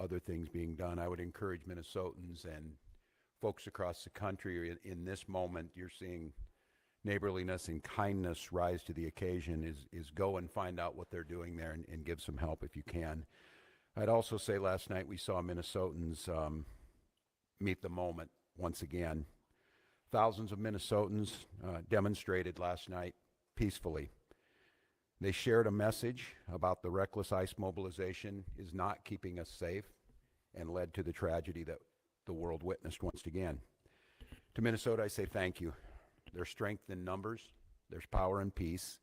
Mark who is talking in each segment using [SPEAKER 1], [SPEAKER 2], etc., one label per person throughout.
[SPEAKER 1] other things being done. I would encourage Minnesotans and folks across the country in this moment. You're seeing neighborliness and kindness rise to the occasion, is go and find out what they're doing there and give some help if you can. I'd also say last night we saw Minnesotans meet the moment once again. Thousands of Minnesotans demonstrated last night peacefully. They shared a message about the reckless ICE mobilization is not keeping us safe and led to the tragedy that the world witnessed once again. To Minnesota, I say thank you. There's strength in numbers, there's power in peace,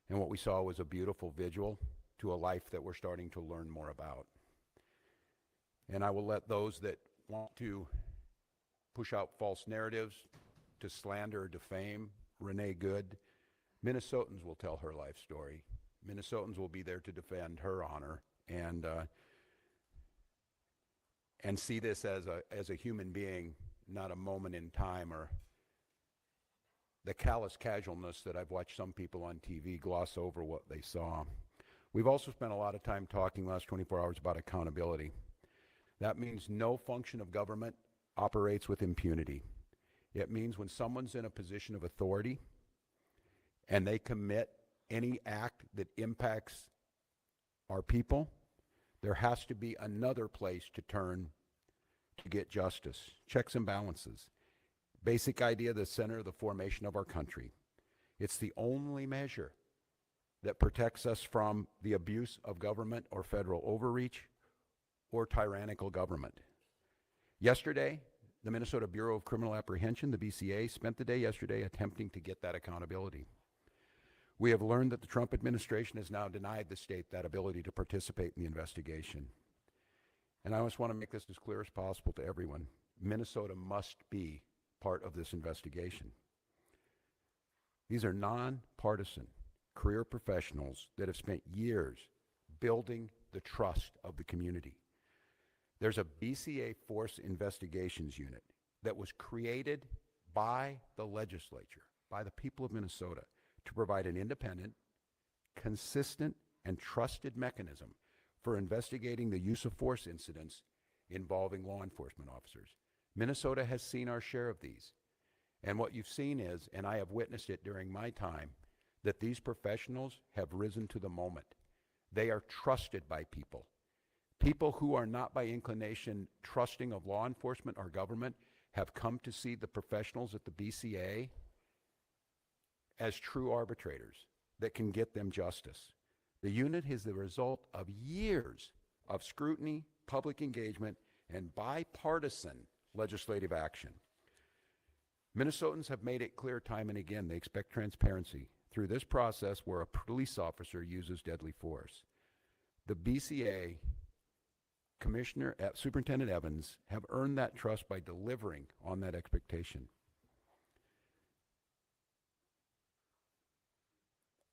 [SPEAKER 1] and what we saw was a beautiful vigil to a life that we're starting to learn more about. And I will let those that want to push out false narratives, to slander or defame Renee Good, Minnesotans will tell her life story. Minnesotans will be there to defend her honor and see this as a human being, not a moment in time or the callous casualness that I've watched some people on TV gloss over what they saw. We've also spent a lot of time talking last 24 hours about accountability. That means no function of government operates with impunity. It means when someone's in a position of authority and they commit any act that impacts our people, there has to be another place to turn to get justice. Checks and balances. Basic idea, the center of the formation of our country. It's the only measure that protects us from the abuse of government or federal overreach or tyrannical government. Yesterday, the Minnesota Bureau of Criminal Apprehension, the BCA, spent the day yesterday attempting to get that accountability. We have learned that the Trump administration has now denied the state that ability to participate in the investigation. And I just want to make this as clear as possible to everyone. Minnesota must be part of this investigation. These are nonpartisan career professionals that have spent years building the trust of the community. There's a BCA Force Investigations Unit that was created by the legislature, by the people of Minnesota, to provide an independent, consistent, and trusted mechanism for investigating the use of force incidents involving law enforcement officers. Minnesota has seen our share of these. And what you've seen is, and I have witnessed it during my time, that these professionals have risen to the moment. They are trusted by people. People who are not by inclination trusting of law enforcement or government have come to see the professionals at the BCA as true arbitrators that can get them justice. The unit is the result of years of scrutiny, public engagement, and bipartisan legislative action. Minnesotans have made it clear time and again they expect transparency through this process where a police officer uses deadly force. The BCA Commissioner, Superintendent Evans, have earned that trust by delivering on that expectation.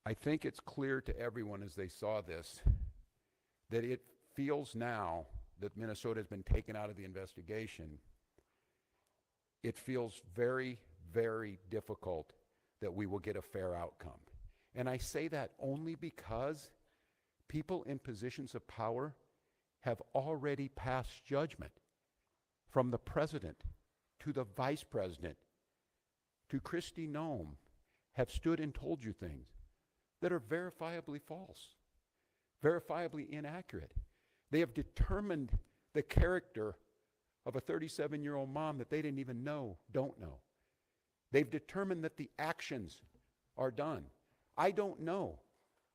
[SPEAKER 1] I think it's clear to everyone as they saw this that it feels now that Minnesota has been taken out of the investigation. It feels very, very difficult that we will get a fair outcome. And I say that only because people in positions of power have already passed judgment, from the president to the vice president to Kristi Noem, have stood and told you things that are verifiably false, verifiably inaccurate. They have determined the character of a 37-year-old mom that they didn't even don't know. They've determined that the actions are done. I don't know.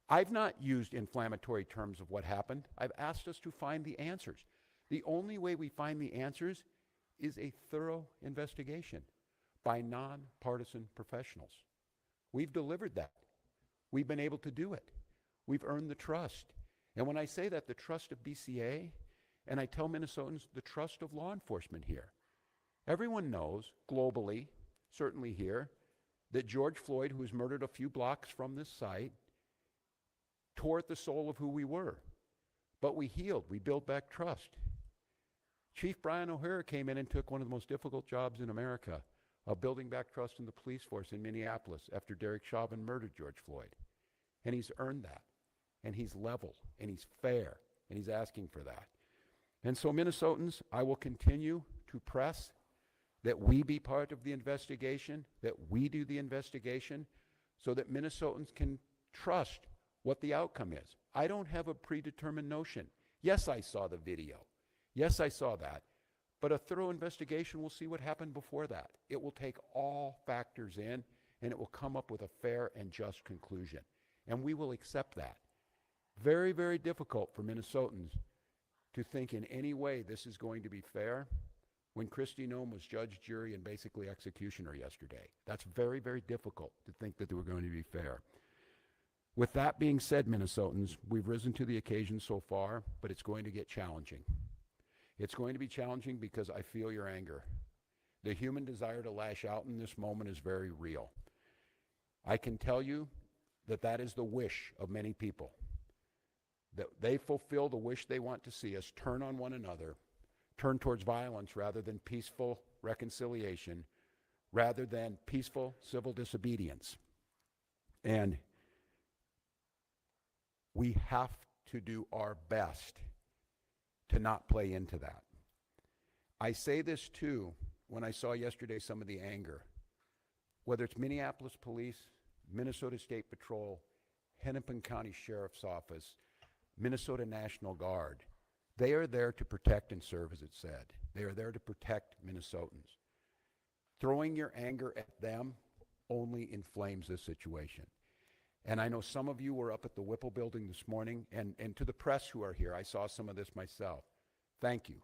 [SPEAKER 1] I've not used inflammatory terms of what happened. I've asked us to find the answers. The only way we find the answers is a thorough investigation by nonpartisan professionals. We've delivered that. We've been able to do it. We've earned the trust. And when I say that, the trust of BCA, and I tell Minnesotans the trust of law enforcement here. Everyone knows, globally, certainly here, that George Floyd, who was murdered a few blocks from this site, tore at the soul of who we were. But we healed. We built back trust. Chief Brian O'Hara came in and took one of the most difficult jobs in America of building back trust in the police force in Minneapolis after Derek Chauvin murdered George Floyd. And he's earned that. And he's level. And he's fair. And he's asking for that. And so, Minnesotans, I will continue to press that we be part of the investigation, that we do the investigation, so that Minnesotans can trust what the outcome is. I don't have a predetermined notion. Yes, I saw the video. Yes, I saw that. But a thorough investigation will see what happened before that. It will take all factors in, and it will come up with a fair and just conclusion. And we will accept that. Very, very difficult for Minnesotans to think in any way this is going to be fair when Kristi Noem was judge, jury, and basically executioner yesterday. That's very, very difficult to think that they were going to be fair. With that being said, Minnesotans, we've risen to the occasion so far, but it's going to get challenging. It's going to be challenging because I feel your anger. The human desire to lash out in this moment is very real. I can tell you that that is the wish of many people, that they fulfill the wish they want to see us turn on one another, turn towards violence rather than peaceful reconciliation, rather than peaceful civil disobedience. And we have to do our best to not play into that. I say this too when I saw yesterday some of the anger, whether it's Minneapolis Police, Minnesota State Patrol, Hennepin County Sheriff's Office, Minnesota National Guard. They are there to protect and serve, as it said. They are there to protect Minnesotans. Throwing your anger at them only inflames this situation. And I know some of you were up at the Whipple building this morning, and to the press who are here, I saw some of this myself. Thank you.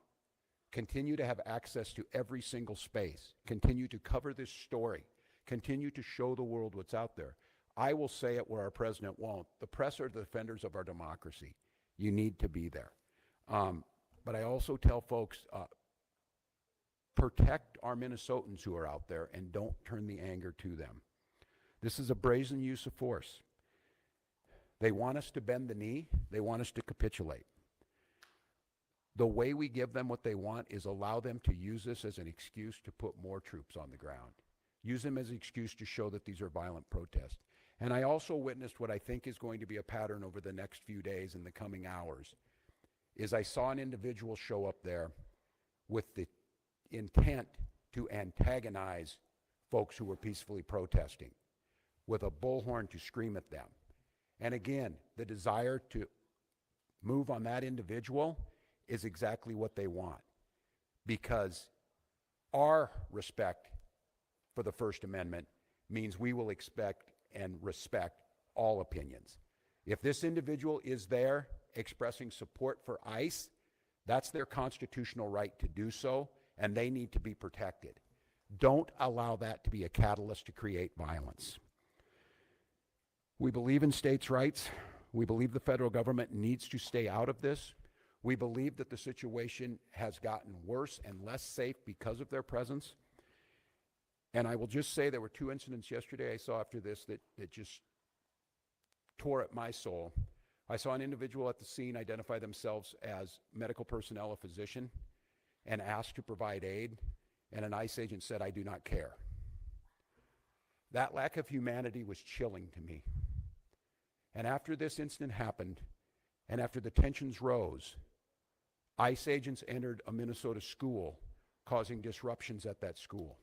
[SPEAKER 1] Continue to have access to every single space. Continue to cover this story. Continue to show the world what's out there. I will say it where our president won't. The press are the defenders of our democracy. You need to be there. But I also tell folks, protect our Minnesotans who are out there and don't turn the anger to them. This is a brazen use of force. They want us to bend the knee. They want us to capitulate. The way we give them what they want is allow them to use this as an excuse to put more troops on the ground. Use them as an excuse to show that these are violent protests. And I also witnessed what I think is going to be a pattern over the next few days and the coming hours, is I saw an individual show up there with the intent to antagonize folks who were peacefully protesting, with a bullhorn to scream at them. And again, the desire to move on that individual is exactly what they want, because our respect for the First Amendment means we will expect and respect all opinions. If this individual is there expressing support for ICE, that's their constitutional right to do so, and they need to be protected. Don't allow that to be a catalyst to create violence. We believe in states' rights. We believe the federal government needs to stay out of this. We believe that the situation has gotten worse and less safe because of their presence. And I will just say there were two incidents yesterday I saw after this that just tore at my soul. I saw an individual at the scene identify themselves as medical personnel, a physician, and asked to provide aid, and an ICE agent said, "I do not care." That lack of humanity was chilling to me. And after this incident happened, and after the tensions rose, ICE agents entered a Minnesota school, causing disruptions at that school.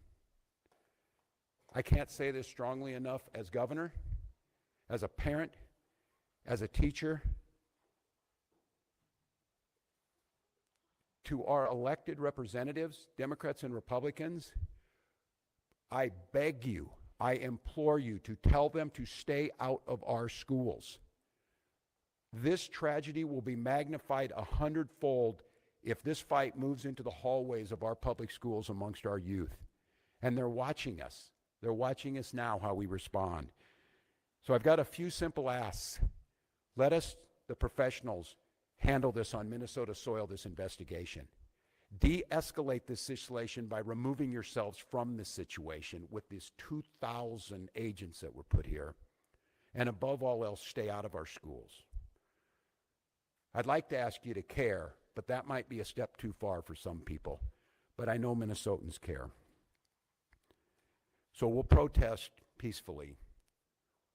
[SPEAKER 1] I can't say this strongly enough as governor, as a parent, as a teacher. To our elected representatives, Democrats and Republicans, I beg you, I implore you to tell them to stay out of our schools. This tragedy will be magnified 100-fold if this fight moves into the hallways of our public schools amongst our youth. And they're watching us. They're watching us now, how we respond. So I've got a few simple asks. Let us, the professionals, handle this on Minnesota soil, this investigation. De-escalate this situation by removing yourselves from this situation with these 2,000 agents that were put here. And above all else, stay out of our schools. I'd like to ask you to care, but that might be a step too far for some people. But I know Minnesotans care. So we'll protest peacefully.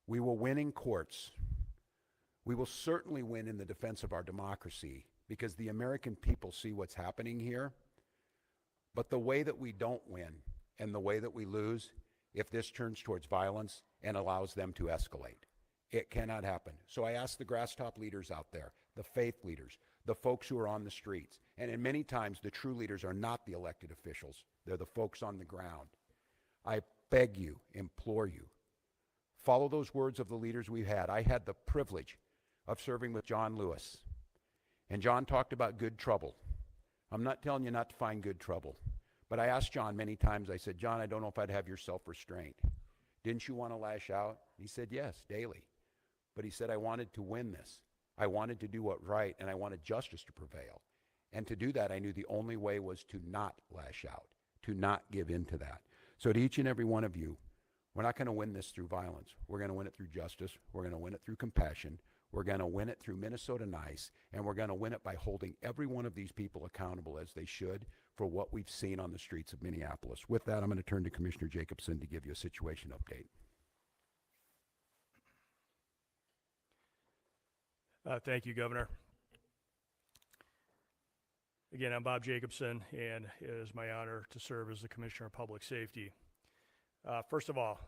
[SPEAKER 1] We will win in courts. We will certainly win in the defense of our democracy, because the American people see what's happening here. But the way that we don't win and the way that we lose, if this turns towards violence and allows them to escalate, it cannot happen. So I ask the grass top leaders out there, the faith leaders, the folks who are on the streets, and in many times the true leaders are not the elected officials. They're the folks on the ground. I beg you, implore you, follow those words of the leaders we've had. I had the privilege of serving with John Lewis, and John talked about good trouble. I'm not telling you not to find good trouble, but I asked John many times, I said, John, I don't know if I'd have your self-restraint. Didn't you want to lash out? He said, yes, daily. But he said, I wanted to win this. I wanted to do what right, and I wanted justice to prevail. And to do that, I knew the only way was to not lash out, to not give in to that. So to each and every one of you, we're not going to win this through violence. We're going to win it through justice. We're going to win it through compassion. We're going to win it through Minnesota Nice, and we're going to win it by holding every one of these people accountable as they should for what we've seen on the streets of Minneapolis. With that, I'm going to turn to Commissioner Jacobson to give you a situation update.
[SPEAKER 2] Thank you, Governor. Again, I'm Bob Jacobson, and it is my honor to serve as the Commissioner of Public Safety. First of all,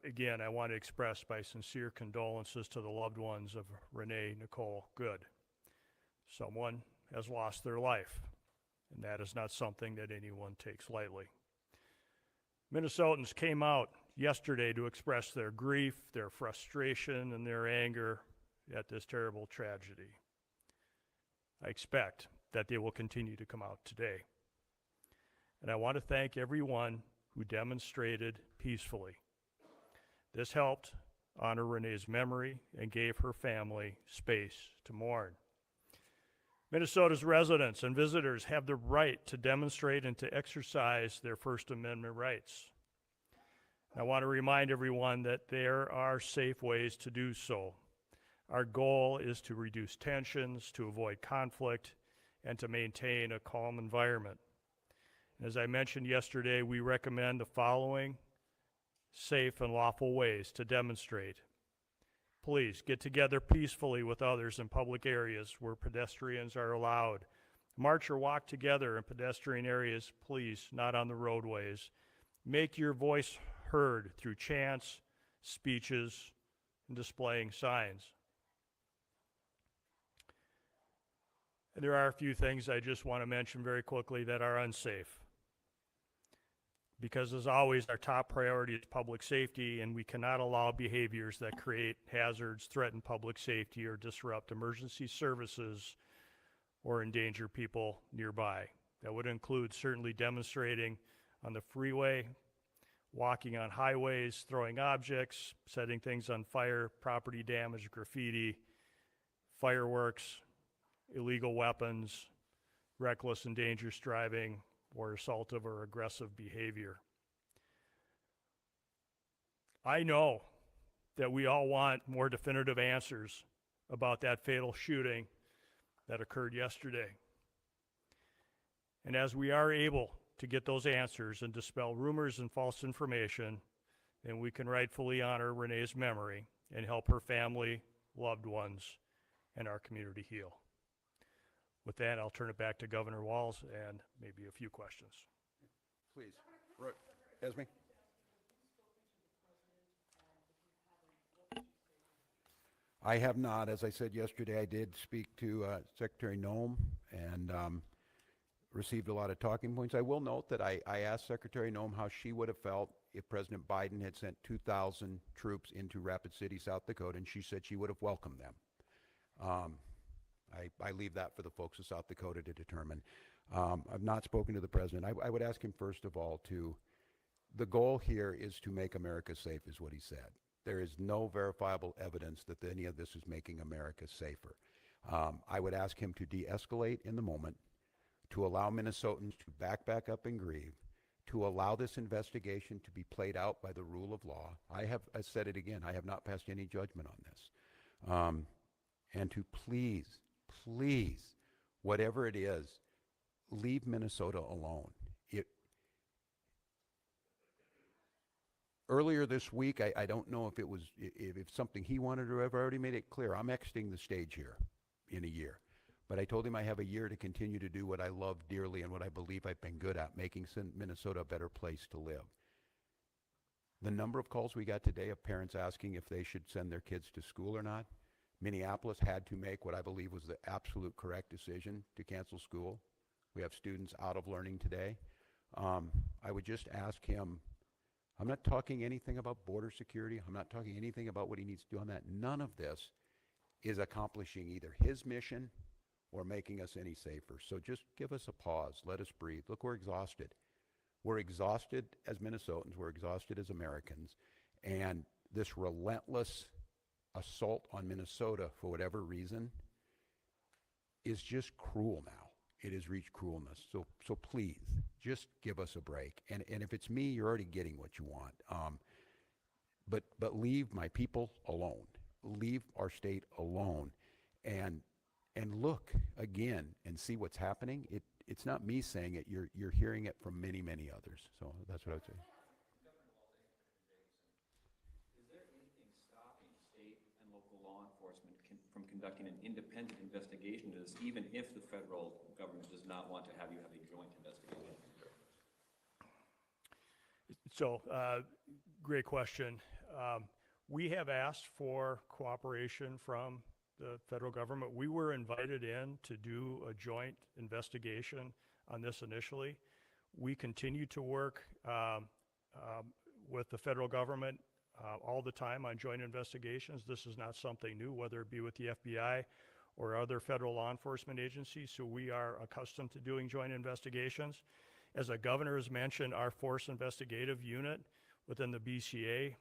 [SPEAKER 2] again, I want to express my sincere condolences to the loved ones of Renee Nicole Good. Someone has lost their life, and that is not something that anyone takes lightly. Minnesotans came out yesterday to express their grief, their frustration, and their anger at this terrible tragedy. I expect that they will continue to come out today. And I want to thank everyone who demonstrated peacefully. This helped honor Renee's memory and gave her family space to mourn. Minnesota's residents and visitors have the right to demonstrate and to exercise their First Amendment rights. I want to remind everyone that there are safe ways to do so. Our goal is to reduce tensions, to avoid conflict, and to maintain a calm environment. As I mentioned yesterday, we recommend the following safe and lawful ways to demonstrate. Please get together peacefully with others in public areas where pedestrians are allowed. March or walk together in pedestrian areas, please, not on the roadways. Make your voice heard through chants, speeches, and displaying signs. And there are a few things I just want to mention very quickly that are unsafe. Because as always, our top priority is public safety, and we cannot allow behaviors that create hazards, threaten public safety, or disrupt emergency services or endanger people nearby. That would include certainly demonstrating on the freeway, walking on highways, throwing objects, setting things on fire, property damage, graffiti, fireworks, illegal weapons, reckless and dangerous driving, or assaultive or aggressive behavior. I know that we all want more definitive answers about that fatal shooting that occurred yesterday. And as we are able to get those answers and dispel rumors and false information, then we can rightfully honor Renee's memory and help her family, loved ones, and our community heal. With that, I'll turn it back to Governor Walz and maybe a few questions.
[SPEAKER 1] Please. Esme? I have not. As I said yesterday, I did speak to Secretary Noem and received a lot of talking points. I will note that I asked Secretary Noem how she would have felt if President Biden had sent 2,000 troops into Rapid City, South Dakota, and she said she would have welcomed them. I leave that for the folks of South Dakota to determine. I've not spoken to the president. I would ask him, first of all, the goal here is to make America safe, is what he said. There is no verifiable evidence that any of this is making America safer. I would ask him to de-escalate in the moment, to allow Minnesotans to back up and grieve, to allow this investigation to be played out by the rule of law. I said it again, I have not passed any judgment on this. And to please, whatever it is, leave Minnesota alone. Earlier this week, I don't know if it was if something he wanted or I've already made it clear. I'm exiting the stage here in a year. But I told him I have a year to continue to do what I love dearly and what I believe I've been good at, making Minnesota a better place to live. The number of calls we got today of parents asking if they should send their kids to school or not. Minneapolis had to make what I believe was the absolute correct decision to cancel school. We have students out of learning today. I would just ask him, I'm not talking anything about border security. I'm not talking anything about what he needs to do on that. None of this is accomplishing either his mission or making us any safer. So just give us a pause. Let us breathe. Look, we're exhausted. We're exhausted as Minnesotans. We're exhausted as Americans. And this relentless assault on Minnesota, for whatever reason, is just cruel now. It has reached cruelness. So please, just give us a break. And if it's me, you're already getting what you want. But leave my people alone. Leave our state alone. And look again and see what's happening. It's not me saying it. You're hearing it from many, many others. So that's what I would say.
[SPEAKER 3] Is there anything stopping state and local law enforcement from conducting an independent investigation to this, even if the federal government does not want to have you have a joint investigation?
[SPEAKER 2] So, great question. We have asked for cooperation from the federal government. We were invited in to do a joint investigation on this initially. We continue to work with the federal government all the time on joint investigations. This is not something new, whether it be with the FBI or other federal law enforcement agencies, so we are accustomed to doing joint investigations. As the governor has mentioned, our force investigative unit within the BCA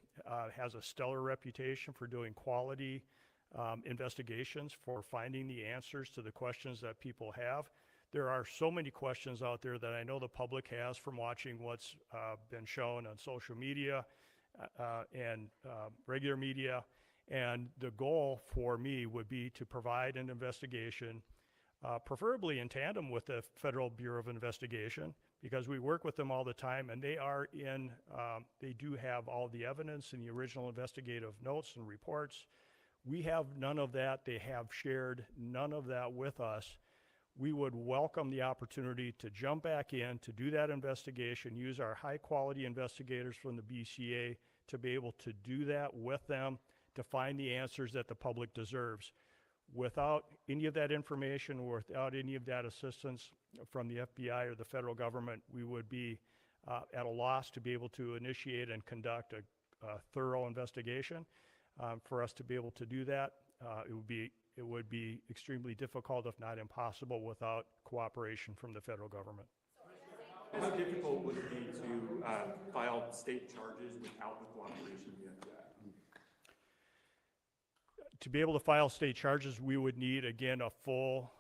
[SPEAKER 2] has a stellar reputation for doing quality investigations, for finding the answers to the questions that people have. There are so many questions out there that I know the public has from watching what's been shown on social media and regular media. And the goal for me would be to provide an investigation, preferably in tandem with the Federal Bureau of Investigation, because we work with them all the time, and they do have all the evidence in the original investigative notes and reports. We have none of that. They have shared none of that with us. We would welcome the opportunity to jump back in, to do that investigation, use our high-quality investigators from the BCA to be able to do that with them, to find the answers that the public deserves. Without any of that information, or without any of that assistance from the FBI or the federal government, we would be at a loss to be able to initiate and conduct a thorough investigation. For us to be able to do that, it would be extremely difficult, if not impossible, without cooperation from the federal government.
[SPEAKER 4] How difficult would it be to file state charges without the cooperation of the FBI?
[SPEAKER 2] To be able to file state charges, we would need, again, a full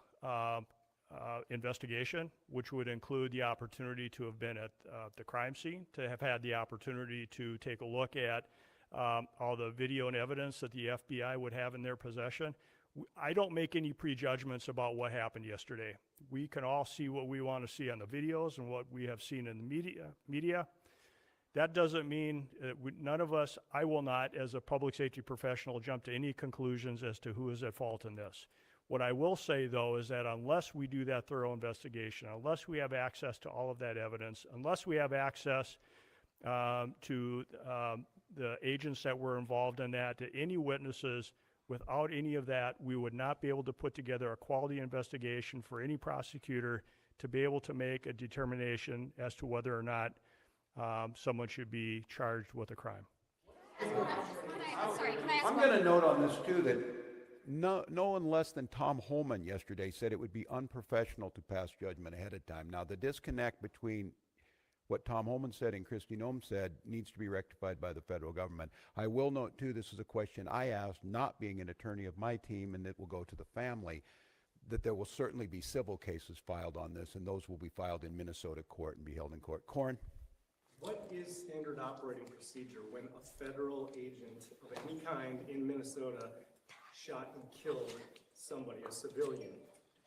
[SPEAKER 2] investigation, which would include the opportunity to have been at the crime scene, to have had the opportunity to take a look at all the video and evidence that the FBI would have in their possession. I don't make any prejudgments about what happened yesterday. We can all see what we want to see on the videos and what we have seen in the media. That doesn't mean none of us, I will not, as a public safety professional, jump to any conclusions as to who is at fault in this. What I will say, though, is that unless we do that thorough investigation, unless we have access to all of that evidence, unless we have access to the agents that were involved in that, to any witnesses, without any of that, we would not be able to put together a quality investigation for any prosecutor to be able to make a determination as to whether or not someone should be charged with a crime.
[SPEAKER 1] I'm going to note on this, too, that no one less than Tom Holman yesterday said it would be unprofessional to pass judgment ahead of time. Now, the disconnect between what Tom Holman said and Kristi Noem said needs to be rectified by the federal government. I will note, too, this is a question I asked, not being an attorney of my team, and it will go to the family, that there will certainly be civil cases filed on this, and those will be filed in Minnesota court and be held in court. Corn?
[SPEAKER 5] What is standard operating procedure when a federal agent of any kind in Minnesota shot and killed somebody, a civilian?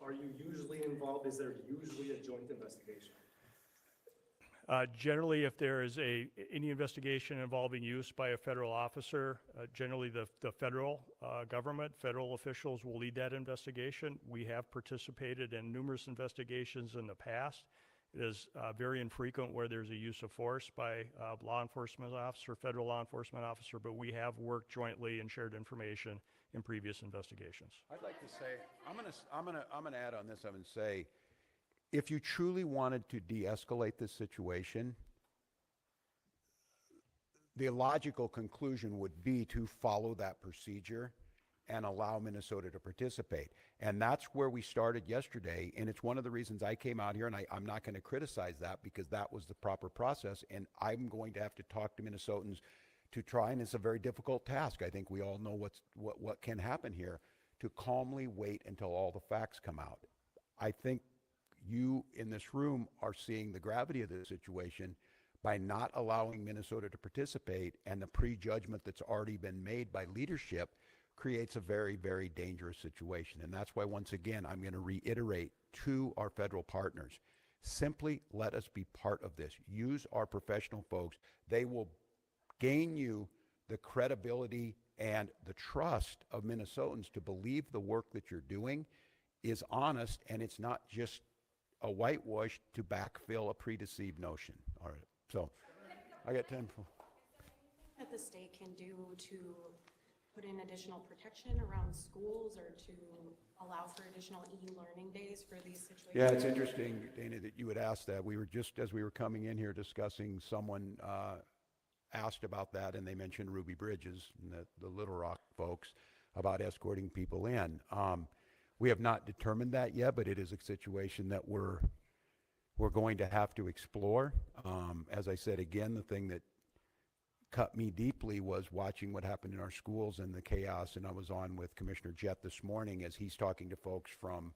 [SPEAKER 5] Are you usually involved? Is there usually a joint investigation?
[SPEAKER 2] Generally, if there is any investigation involving use by a federal officer, generally the federal government, federal officials will lead that investigation. We have participated in numerous investigations in the past. It is very infrequent where there's a use of force by law enforcement officer, federal law enforcement officer, but we have worked jointly and shared information in previous investigations.
[SPEAKER 1] I'd like to say, I'm gonna add on this, I'm gonna say, if you truly wanted to de-escalate this situation, the logical conclusion would be to follow that procedure and allow Minnesota to participate. And that's where we started yesterday, and it's one of the reasons I came out here, and I'm not going to criticize that because that was the proper process, and I'm going to have to talk to Minnesotans to try, and it's a very difficult task. I think we all know what can happen here, to calmly wait until all the facts come out. I think you in this room are seeing the gravity of this situation by not allowing Minnesota to participate, and the prejudgment that's already been made by leadership creates a very, very dangerous situation. And that's why, once again, I'm going to reiterate to our federal partners, simply let us be part of this. Use our professional folks. They will gain you the credibility and the trust of Minnesotans to believe the work that you're doing is honest, and it's not just a whitewash to backfill a predeceived notion. All right, so I got 10.
[SPEAKER 6] That the state can do to put in additional protection around schools or to allow for additional e-learning days for these situations?
[SPEAKER 1] Yeah, it's interesting, Dana, that you would ask that. We were just, as we were coming in here discussing, someone asked about that, and they mentioned Ruby Bridges and the Little Rock folks about escorting people in. We have not determined that yet, but it is a situation that we're going to have to explore. As I said, again, the thing that cut me deeply was watching what happened in our schools and the chaos, and I was on with Commissioner Jett this morning as he's talking to folks from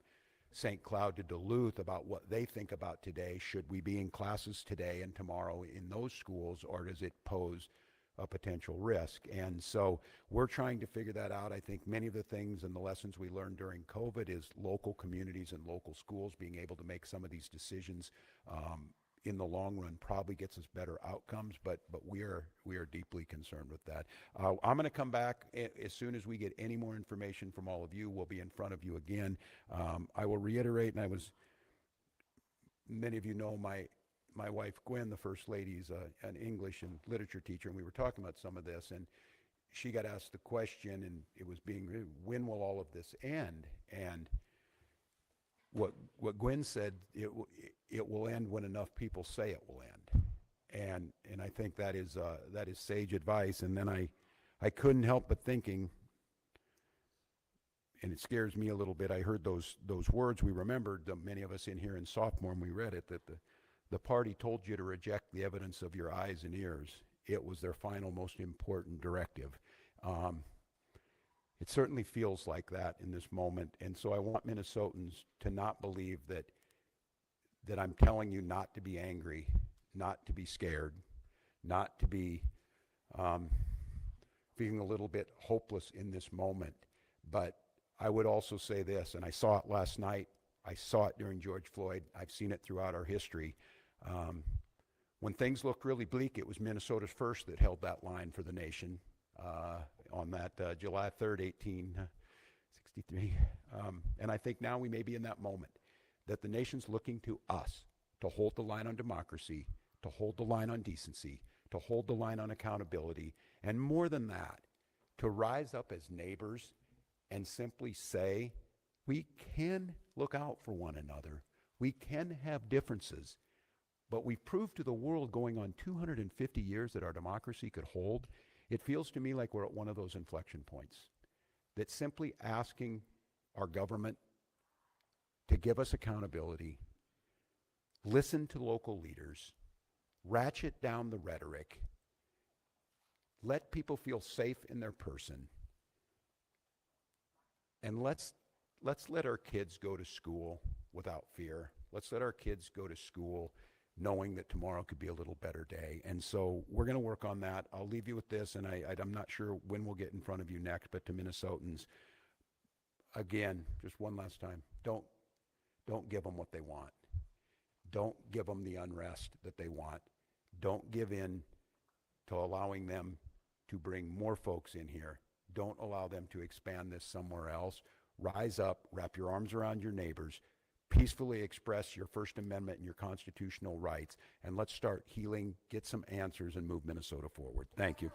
[SPEAKER 1] St. Cloud to Duluth about what they think about today. Should we be in classes today and tomorrow in those schools, or does it pose a potential risk? And so we're trying to figure that out. I think many of the things and the lessons we learned during COVID is local communities and local schools being able to make some of these decisions in the long run probably gets us better outcomes, but we are deeply concerned with that. I'm going to come back as soon as we get any more information from all of you. We'll be in front of you again. I will reiterate, and many of you know my wife Gwen, the First Lady, is an English and literature teacher, and we were talking about some of this, and she got asked the question, and it was when will all of this end? And what Gwen said, it will end when enough people say it will end, and I think that is sage advice. And then I couldn't help but thinking, and it scares me a little bit. I heard those words. We remembered, many of us in here in sophomore, and we read it, that the party told you to reject the evidence of your eyes and ears. It was their final, most important directive. It certainly feels like that in this moment, and so I want Minnesotans to not believe that I'm telling you not to be angry, not to be scared, not to be feeling a little bit hopeless in this moment. But I would also say this, and I saw it last night, I saw it during George Floyd, I've seen it throughout our history. When things looked really bleak, it was Minnesota's first that held that line for the nation on that July 3rd, 1863. And I think now we may be in that moment that the nation's looking to us to hold the line on democracy, to hold the line on decency, to hold the line on accountability, and more than that, to rise up as neighbors and simply say, we can look out for one another. We can have differences, but we've proved to the world going on 250 years that our democracy could hold. It feels to me like we're at one of those inflection points, that simply asking our government to give us accountability, listen to local leaders, ratchet down the rhetoric, let people feel safe in their person, and let's let our kids go to school without fear. Let's let our kids go to school knowing that tomorrow could be a little better day. And so we're going to work on that. I'll leave you with this, and I'm not sure when we'll get in front of you next, but to Minnesotans, again, just one last time, don't give them what they want. Don't give them the unrest that they want. Don't give in to allowing them to bring more folks in here. Don't allow them to expand this somewhere else. Rise up, wrap your arms around your neighbors, peacefully express your First Amendment and your constitutional rights, and let's start healing, get some answers, and move Minnesota forward. Thank you.